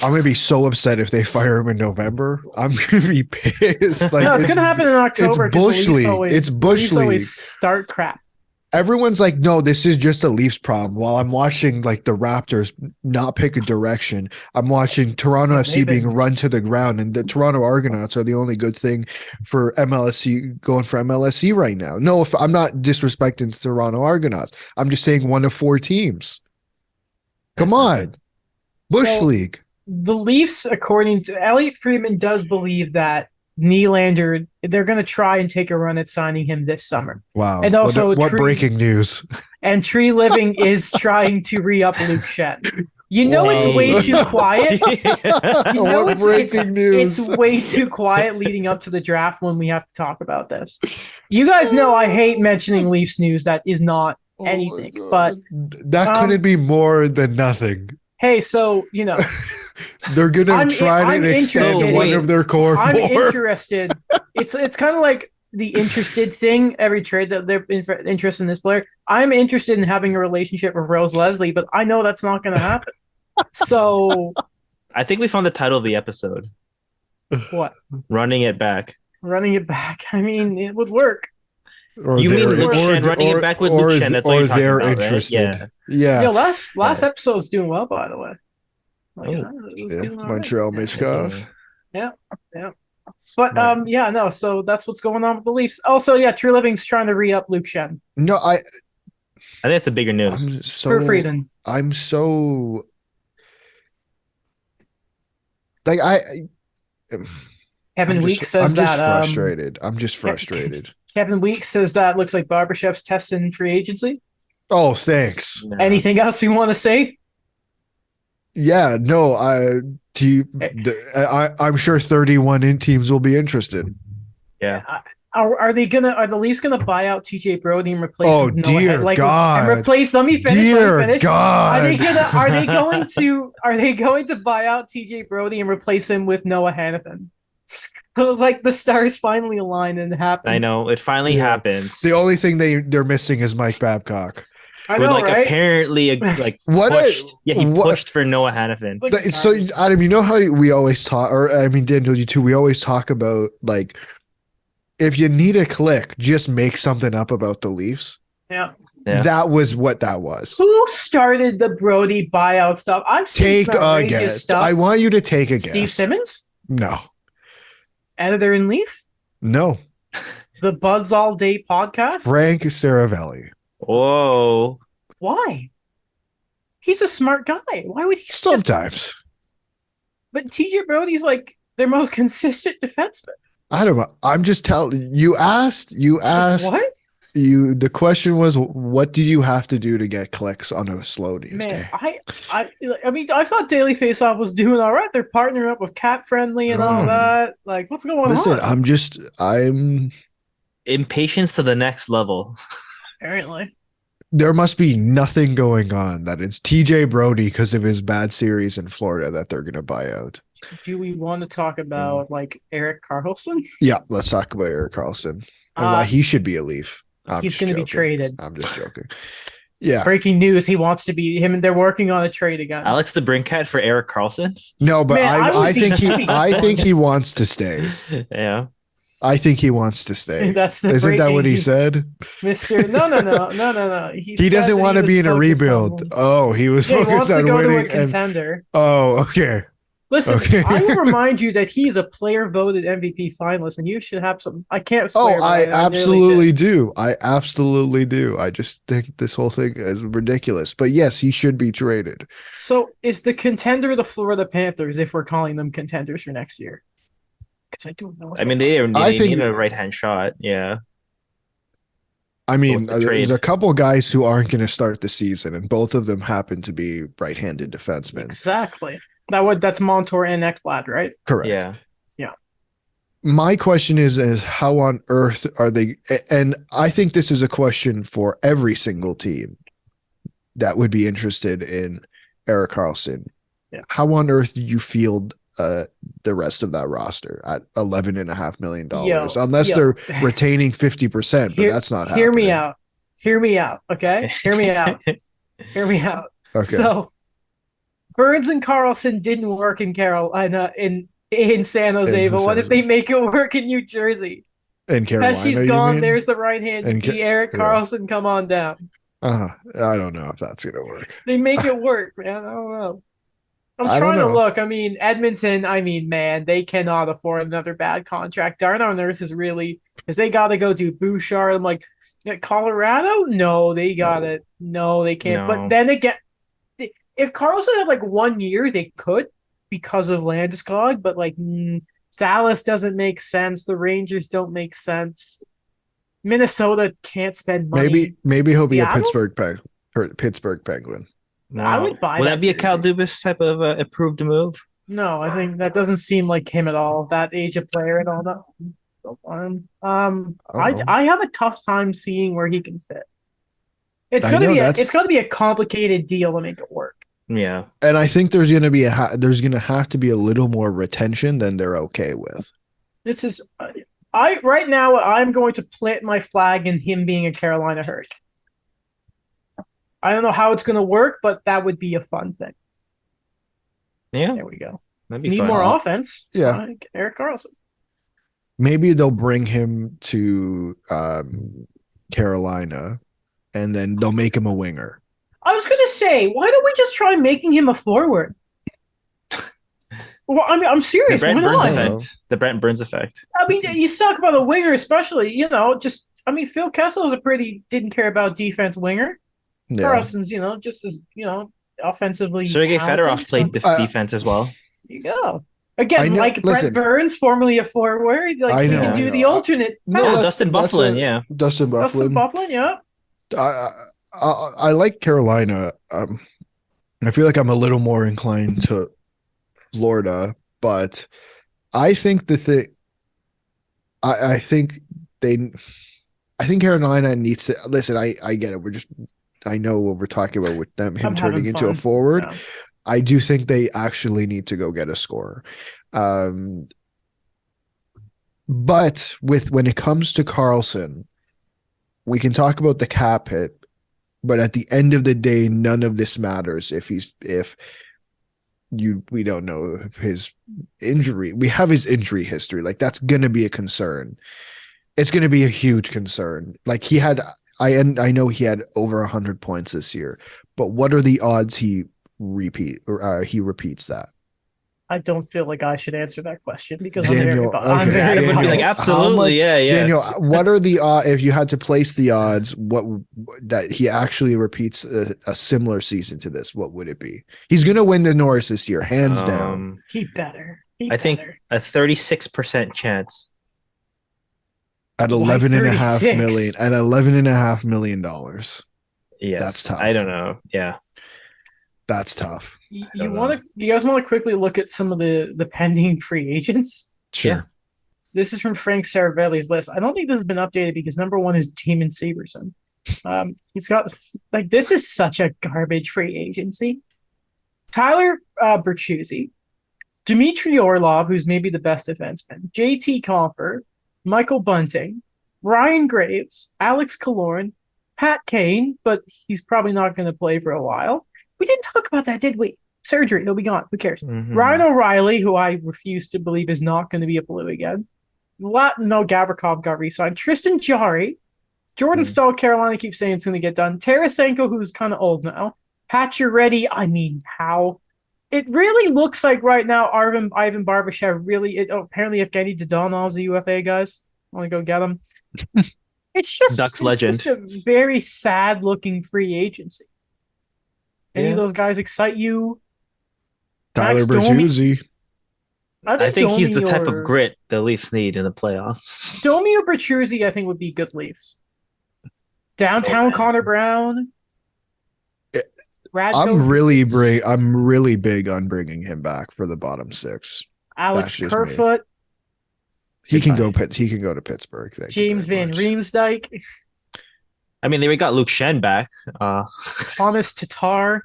I'm going to be so upset if they fire him in November. I'm going to be pissed. No, it's going to happen in October. It's Bush League. It's Bush League. Always start crap. Everyone's like, no, this is just a Leafs problem. While I'm watching like the Raptors not pick a direction, I'm watching Toronto FC being run to the ground, and the Toronto Argonauts are the only good thing for MLSE going for MLSE right now. No, if I'm not disrespecting the Toronto Argonauts, I'm just saying one of 4 teams. Come on, Bush League. The Leafs, according to Elliot Friedman, does believe that Nylander, they're going to try and take a run at signing him this summer. Wow. And also, what breaking news. And Tree Living is trying to re-up Luke Shen. You know it's way too quiet. You know it's way too quiet leading up to the draft when we have to talk about this. You guys know I hate mentioning Leafs news that is not anything. But that couldn't be more than nothing. Hey, so, they're going to try to extend one of their core I'm four. interested. It's kind of like the interested thing every trade that they're interested in this player. I'm interested in having a relationship with Rose Leslie, but I know that's not going to happen. So I think we found the title of the episode. what? Running it back. Running it back. I mean, it would work. You mean Luke Shen running it back with Luke Shen? That's what you're talking about, interested. Right? Yeah. Last episode's doing well, by the way. Like, Montreal Michkov. Yeah. But so that's what's going on with the Leafs. Also, True Living's trying to re-up Luke Shen. No, I think it's a bigger news. For Frieden. I'm so like Kevin Weeks says frustrated. I'm just frustrated. Kevin Weeks says that looks like Barbashev's testing free agency. Oh, thanks. No. Anything else we want to say? Yeah, no, I'm sure 31 teams will be interested. Yeah. Are the Leafs gonna buy out TJ Brody and replace him? Oh dear God! And replace. Let me finish. Dear God! Are they going to buy out TJ Brody and replace him with Noah Hannafin? Like the stars finally align and it happens. I know it finally happens. The only thing they're missing is Mike Babcock. I know, right? Apparently, pushed. He pushed for Noah Hannafin. So, Adam, you know how we always talk, or I mean, Daniel, you too. We always talk about like, if you need a click, just make something up about the Leafs. Yeah. That was what that was. Who started the Brody buyout stuff? I've seen take a guess. Stuff. I want you to take a guess. Steve Simmons? No. Editor in Leaf? No. The Buds All Day podcast? Frank Saravelli. Whoa. Why? He's a smart guy. Why would he? Sometimes. But TJ Brody's like their most consistent defenseman. I don't know. I'm just telling you. Asked. What? The question was, what do you have to do to get clicks on a slow news day? I mean, I thought Daily Faceoff was doing all right. They're partnering up with Cap Friendly and all that. Like, what's going on? Listen, I'm impatience to the next level. Apparently. There must be nothing going on that it's TJ Brody because of his bad series in Florida that they're going to buy out. Do we want to talk about like Erik Karlsson? Yeah, let's talk about Erik Karlsson and why he should be a Leaf. He's going to be traded. I'm just joking. Yeah. Breaking news: he wants to be him, and they're working on a trade again. Alex the Brinkat for Erik Karlsson? No, but I think he wants to stay. Yeah. I think he wants to stay. Isn't that what he said? Mr. No. He doesn't want to be in a rebuild. He was focused on winning. He wants to go to a contender. Okay. Listen, I will remind you that he's a player-voted MVP finalist, and you should have some. I can't swear. I absolutely do. I absolutely do. I just think this whole thing is ridiculous. But yes, he should be traded. So, is the contender the Florida Panthers? If we're calling them contenders for next year, because I don't know. I mean, they need a right-hand shot. Yeah. I mean, there's a couple guys who aren't going to start the season, and both of them happen to be right-handed defensemen. Exactly. That's Montour and Ekblad, right? Correct. Yeah. My question is how on earth are they? And I think this is a question for every single team that would be interested in Erik Karlsson. Yeah. How on earth do you field the rest of that roster at $11.5 million? Unless they're retaining 50%, but that's not happening. Hear me out. Okay. Hear me out. Okay. So Burns and Karlsson didn't work in Carolina in San Jose, but what if they make it work in New Jersey? In Carolina, Pesci's gone. There's the right hand. Erik Karlsson, come on down. I don't know if that's gonna work. They make it work, man. I don't know. I'm trying to look. I mean, Edmonton. I mean, man, they cannot afford another bad contract. Darnell Nurse is really because they got to go do Bouchard. I'm like, Colorado? No, they got it. No, they can't. No. But then again, if Karlsson had like 1 year, they could because of Landeskog. But like Dallas doesn't make sense. The Rangers don't make sense. Minnesota can't spend money. Maybe he'll be a Pittsburgh Penguin. No. I would buy. Would that be a Kyle Dubas type of approved move? No, I think that doesn't seem like him at all. That age of player and all that. I have a tough time seeing where he can fit. It's gonna be a complicated deal to make it work. Yeah, and I think there's gonna have to be a little more retention than they're okay with. This is Right now I'm going to plant my flag in him being a Carolina Hurricane. I don't know how it's going to work, but that would be a fun thing. Yeah, There we go. that'd be Need fun. more offense. Yeah. Eric Carlson. Maybe they'll bring him to Carolina, and then they'll make him a winger. I was going to say, why don't we just try making him a forward? Well, I mean, I'm The serious. Brent Why Burns not? effect. The Brent Burns effect. I mean, you talk about a winger, especially, Phil Kessel's didn't care about defense winger. Yeah. Carlson's, just as, offensively Sergei talented, Fedorov played defense as well. There you go. Again, listen, Brent Burns, formerly a forward, I we know, can I do know. the alternate. No, Yeah, that's- Dustin that's Byfuglien, a- yeah. Dustin Dustin Byfuglien. Byfuglien, yeah. I like Carolina. I feel like I'm a little more inclined to Florida, but I think I think Carolina needs to listen. I get it. I know what we're talking about with him I'm turning having into a fun. forward. Yeah. I do think they actually need to go get a scorer. But when it comes to Carlson, we can talk about the cap hit, but at the end of the day, none of this matters we don't know his injury. We have his injury history. Like, that's going to be a concern. It's going to be a huge concern. Like, I know he had over 100 points this year, but what are the odds he repeats that? I don't feel like I should answer that question because Daniel, I'm okay, very Daniel, I'd be like, biased. absolutely, yeah. Daniel, what are the if you had to place the odds, what that he actually repeats a similar season to this? What would it be? He's going to win the Norris this year, hands down. He better. I think a 36% chance. At Why 11.5 36? million, at $11.5 million. Yes, That's tough. I don't know. Yeah, That's tough. You don't guys want to quickly look at some of the pending free agents? Sure. Yeah. This is from Frank Saravelli's list. I don't think this has been updated because number one is Damon Severson. He's got this is such a garbage free agency. Tyler Bertuzzi, Dmitry Orlov, who's maybe the best defenseman, JT Compher, Michael Bunting, Ryan Graves, Alex Killorn, Pat Kane, but he's probably not going to play for a while. We didn't talk about that, did we? Surgery, he'll be gone. Who cares? Mhm. Ryan O'Reilly, who I refuse to believe is not going to be a Blue again. No, Gavrikov got re-signed. Tristan Jarry, Jordan Stahl, Carolina keeps saying it's going to get done. Tarasenko, who's kind of old now. Pacioretty, I mean, how? It really looks like right now Ivan Barbashev apparently Evgeny Dodonov's a UFA, guys. Want to go get him? It's Ducks legend. just a very sad-looking free agency. Any of those guys excite you? Tyler Max Domi? Bertuzzi. I think he's the Domi type or- of grit the Leafs need in the playoffs. Domi or Bertuzzi, I think, would be good Leafs. Downtown man. Connor Brown. I'm really big on bringing him back for the bottom six. Alex that's just me. Kerfoot, He can Goodbye. go to Pittsburgh. Thank James you very Van much. Riemsdyk, I mean, we got Luke Shen back. Thomas Tatar.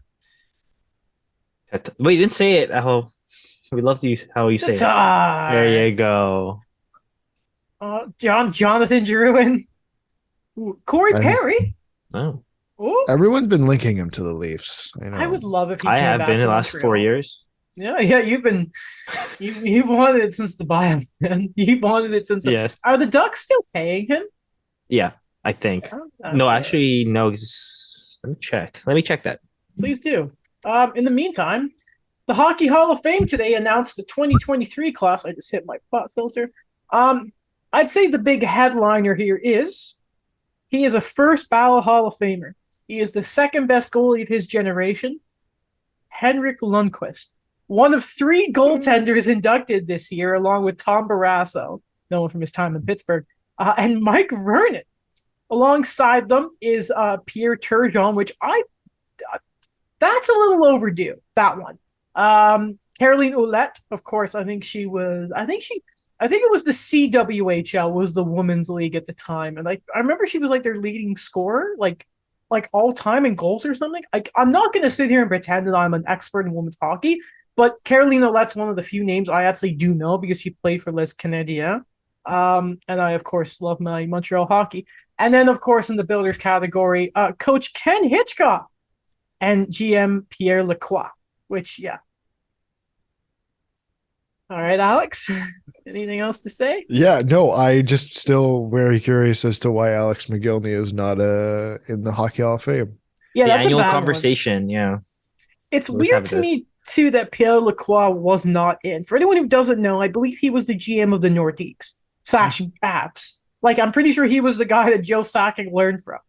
Wait, you didn't say it. We love how you say it. Tatar. There you go. Jonathan Drouin. Corey I- Perry. Oh, Ooh, Everyone's been linking him to the Leafs. I know. I would love if he I came have back been to the last Montreal. 4 years. Yeah, you've wanted it since the buyout, man. You've wanted it since. Yes. Are the Ducks still paying him? Yeah, I think. That's, No, actually, no. Let me check. Let me check that. Please do. In the meantime, the Hockey Hall of Fame today announced the 2023 class. I just hit my pop filter. I'd say the big headliner here is he is a first ballot Hall of Famer. He is the second best goalie of his generation, Henrik Lundqvist, one of 3 goaltenders inducted this year, along with Tom Barrasso, known from his time in Pittsburgh, and Mike Vernon. Alongside them is Pierre Turgeon, which that's a little overdue, that one. Caroline Ouellette, of course, I think it was the CWHL was the women's league at the time. And I remember she was like their leading scorer, like all time in goals or something. I'm not going to sit here and pretend that I'm an expert in women's hockey, but Caroline Ouellette's one of the few names I actually do know because she played for Les Canadiens. And I, of course, love my Montreal hockey. And then, of course, in the builders category, Coach Ken Hitchcock and GM Pierre Lacroix, which, yeah. All right, Alex, anything else to say? Yeah, no, I just still very curious as to why Alex McGillney is not in the Hockey Hall of Fame. Yeah, The that's annual a bad conversation. Yeah. It's Always weird have to this. me, too, that Pierre Lacroix was not in. For anyone who doesn't know, I believe he was the GM of the Nordiques / Habs. Like, I'm pretty sure he was the guy that Joe Sakic learned from.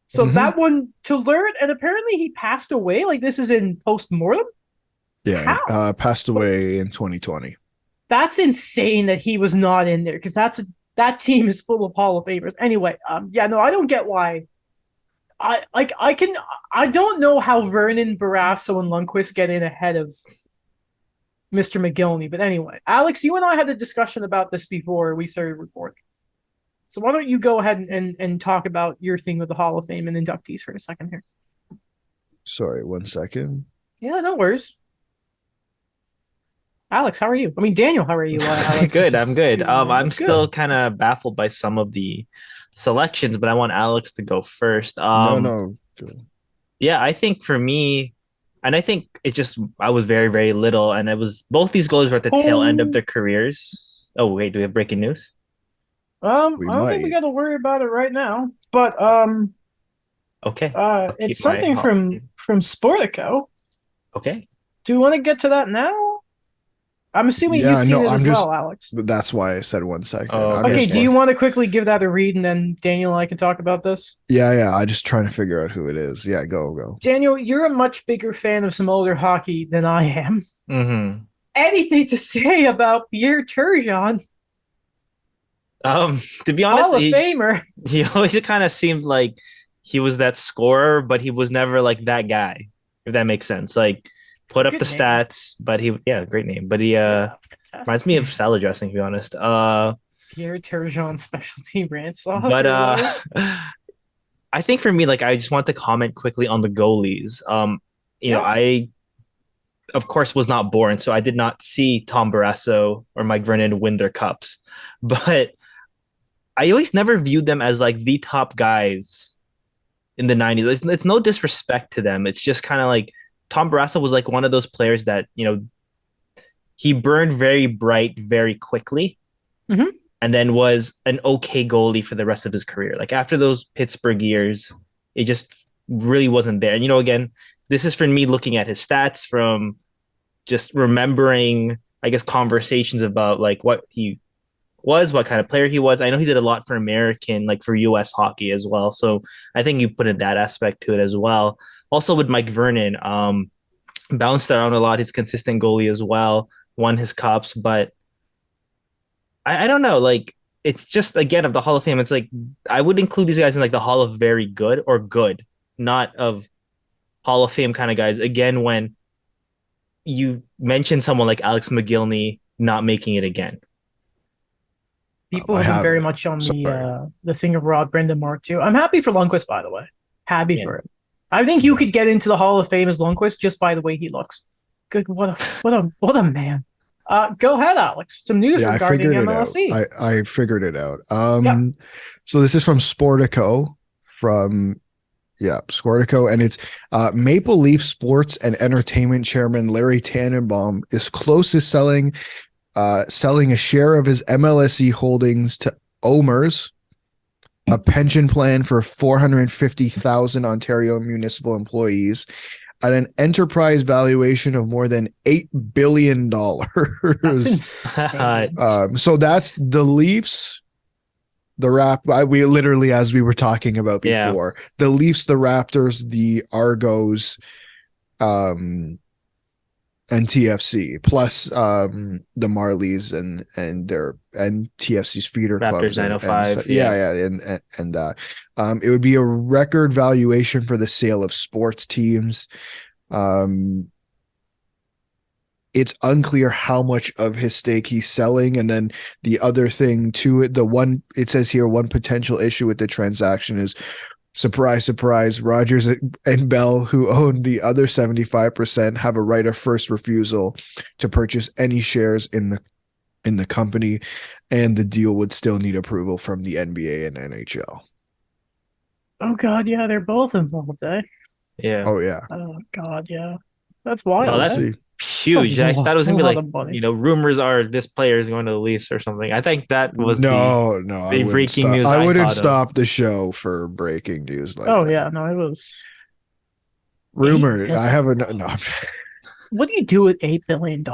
So that one to learn, and apparently he passed away. Like, this is in post-mortem. Yeah, How? passed away in 2020. That's insane that he was not in there, because that team is full of Hall of Famers. Anyway, yeah, no, I don't get why. I don't know how Vernon, Barrasso, and Lundqvist get in ahead of Mr. McGillney. But anyway, Alex, you and I had a discussion about this before we started recording. So why don't you go ahead and talk about your thing with the Hall of Fame and inductees for a second here? Sorry, 1 second. Yeah, no worries. Alex, how are you? I mean, Daniel, how are you? Alex Good. I'm good. I'm Good. still kind of baffled by some of the selections, but I want Alex to go first. No. Yeah, I think for me, and I think it just I was very, very little, and it was both these goals were at the tail end of their careers. Oh wait, do we have breaking news? I don't think we got to worry about it right now, but Okay. it's something from Sportico. Okay. Do you want to get to that now? I'm assuming you've seen it as well, Alex. That's why I said 1 second. Okay, do you want to quickly give that a read, and then Daniel and I can talk about this? Yeah. I just trying to figure out who it is. Yeah, go. Daniel, you're a much bigger fan of some older hockey than I am. Mm-hmm. Anything to say about Pierre Turgeon? To be honest, Hall of Famer. He always kind of seemed like he was that scorer, but he was never like that guy, if that makes sense. Like, put up the stats, but great name. But he reminds me of salad dressing, to be honest. Pierre Turgeon specialty ranch sauce. But I think for me, like, I just want to comment quickly on the goalies. You know, I of course was not born, so I did not see Tom Barrasso or Mike Vernon win their cups. But I always never viewed them as like the top guys in the 90s. It's no disrespect to them. It's just kind of like Tom Barrasso was like one of those players that, you know, he burned very bright very quickly, and then was an okay goalie for the rest of his career. Like after those Pittsburgh years, it just really wasn't there. And, you know, again, this is for me looking at his stats from just remembering, I guess, conversations about like what he was, what kind of player he was. I know he did a lot for American, like for US hockey as well. So I think you put in that aspect to it as well. Also with Mike Vernon, bounced around a lot. He's consistent goalie as well, won his cups, but I don't know. Like it's just again of the Hall of Fame. It's like I would include these guys in like the Hall of very good or good, not of Hall of Fame kind of guys. Again, when you mention someone like Alex McGillney not making it again. People have been very much on the thing of Rod Brendan Mark too. I'm happy for Lundqvist, by the way. Happy for it. I think you could get into the Hall of Fame as Lundqvist just by the way he looks. Good, what a man. Go ahead, Alex. Some news regarding MLSE. I figured it out. So this is from Sportico, Sportico, and it's Maple Leaf Sports and Entertainment Chairman Larry Tannenbaum is close to selling a share of his MLSE holdings to OMERS, a pension plan for 450,000 Ontario municipal employees, at an enterprise valuation of more than $8 billion. That's insane. So that's the Leafs, we literally, as we were talking about before, the Leafs, the Raptors, the Argos, and TFC, plus the Marlies and TFC's feeder Raptors clubs. 905. And it would be a record valuation for the sale of sports teams. It's unclear how much of his stake he's selling. And then the other thing to it, it says here, one potential issue with the transaction is, surprise, surprise, Rogers and Bell, who own the other 75%, have a right of first refusal to purchase any shares in in the company, and the deal would still need approval from the NBA and NHL. Oh God, yeah, they're both involved, eh? Yeah. Oh yeah, Oh God, yeah. That's Oh, wild, we'll that's eh? see. huge. I thought it was A gonna be lot like, of money. rumors are this player is going to the Leafs or something. I think that was No, I the wouldn't breaking stop. news I I wouldn't thought of. stop the show for breaking news like Oh that. yeah, no, it was Rumor. $8 I haven't. No, What do you do with $8 billion? I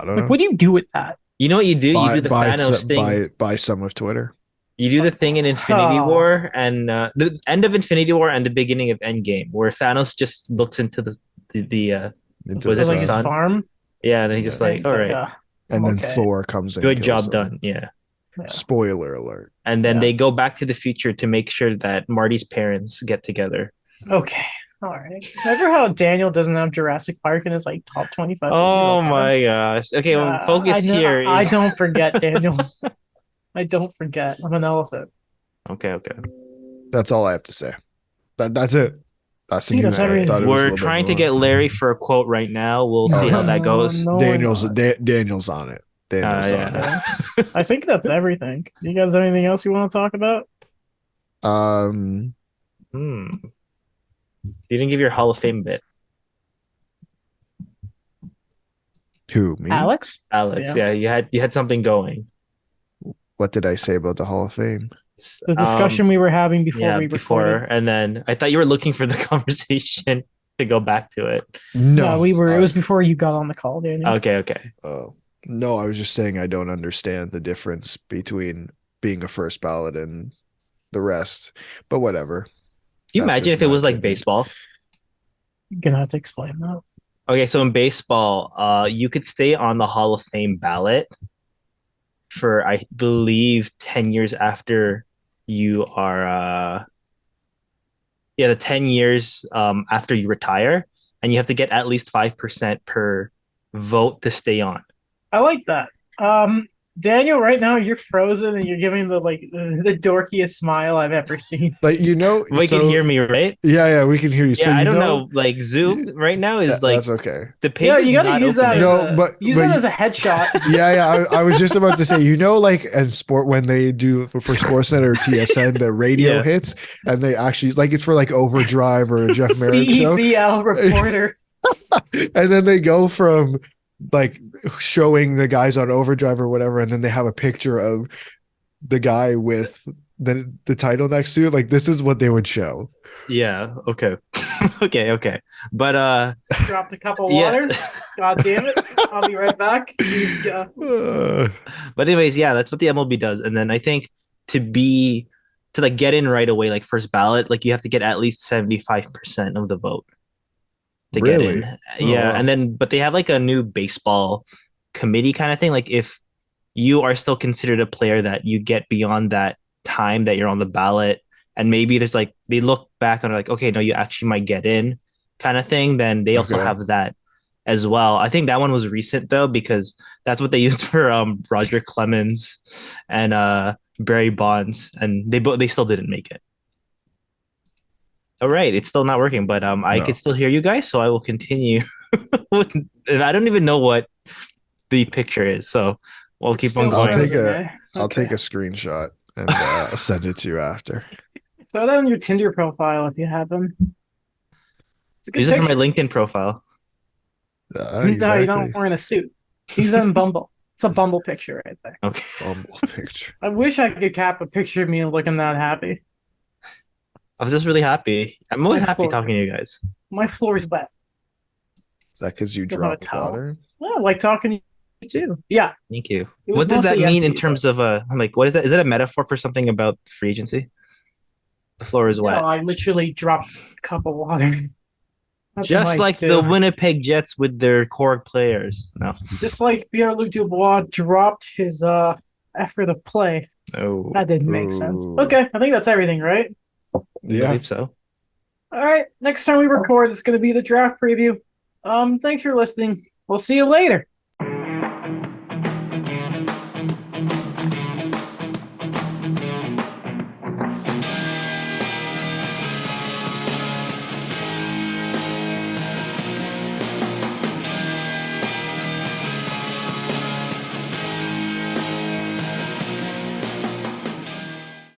don't Like, know. what do you do with that? You know what you do? You Buy do the buy Thanos some, thing. buy some of Twitter. You do the thing in Infinity Oh. War and the end of Infinity War and the beginning of Endgame, where Thanos just looks into the Into was the it Like the his sun? farm? Yeah, and he's just Yeah. like, It's all like, right, And then okay. Thor comes in. good and job kills him. done. Yeah. Yeah. Spoiler alert. And then Yeah. they go back to the future to make sure that Marty's parents get together. Okay. All right. Remember how Daniel doesn't have Jurassic Park in his like top 25 movies Oh all time? my gosh. Okay, well, focus here I is don't forget, Daniel. I don't forget. I'm an elephant. okay. That's all I have to say. That's it. That's the See, news. that's I everything. thought it was a We're little bit trying to more. get Larry for a quote right now. We'll see how that goes. No, we're not. Daniel's on it. Daniel's on Yeah. it. I think that's everything. You guys have anything else you want to talk about? Um, You didn't give your Hall of Fame bit. who, me? Alex? Alex, yeah, you had something going. What did I say about the Hall of Fame? The discussion we were having before we before, recorded. and then I thought you were looking for the conversation to go back to it. No, we were. It was before you got on the call, Daniel. Okay. No, I was just saying I don't understand the difference between being a first ballot and the rest, but whatever. Can you That's imagine just if it my was like opinion. baseball? You're gonna have to explain that. Okay, so in baseball, you could stay on the Hall of Fame ballot for I believe 10 years after you are the 10 years after you retire, and you have to get at least 5% per vote to stay on. I like that. Daniel, right now you're frozen and you're giving the dorkiest smile I've ever seen. Like, We can hear me, right? Yeah, we can hear you. Yeah, So I don't know. Like Zoom right now is like that's okay. the page Yeah, is you gotta not use that. opening. Use that as a headshot. Yeah. I was just about to say, like in sport when they do for Sportsnet or TSN, the radio hits and they actually like it's for like Overdrive or a Jeff Merrick show. CBL reporter. And then they go from like showing the guys on Overdrive or whatever, and then they have a picture of the guy with the title next to it. Like this is what they would show. Yeah. Okay. okay. But dropped a cup of water. God damn it! I'll be right back. But anyways, yeah, that's what the MLB does. And then I think to like get in right away, like first ballot, like you have to get at least 75% of the vote to get in. Yeah. wow. And then but they have like a new baseball committee kind of thing. Like if you are still considered a player that you get beyond that time that you're on the ballot, and maybe there's like they look back and are like, okay, no, you actually might get in kind of thing, then they also have that as well. I think that one was recent though, because that's what they used for Roger Clemens and Barry Bonds, and they still didn't make it. All right, it's still not working, but I can still hear you guys, so I will continue. I don't even know what the picture is, so we'll keep on going. I'll take a screenshot and send it to you after. Throw that on your Tinder profile if you have them. It's a good Use it for my picture. LinkedIn profile. Exactly. No, you don't wearing a suit. Use that in Bumble. It's a Bumble picture right there. Okay. Bumble picture. I wish I could cap a picture of me looking that happy. I was just really happy. I'm always My happy floor. talking to you guys. My floor's wet. Is that because you Don't have a dropped towel. water? Yeah, I like talking to you too. Yeah. Thank you. It was What does that mostly mean in empty, terms of like what is that? Is it a metaphor for something about free agency? The floor is wet. No, I literally dropped a cup of water. That's Just nice, like too. the Winnipeg Jets with their core players. No. Just like Pierre-Luc Dubois dropped his effort of play. Oh. That didn't make sense. Ooh. Okay, I think that's everything, right? I Yeah. believe so. All right, next time we record, it's going to be the draft preview. Thanks for listening. We'll see you later.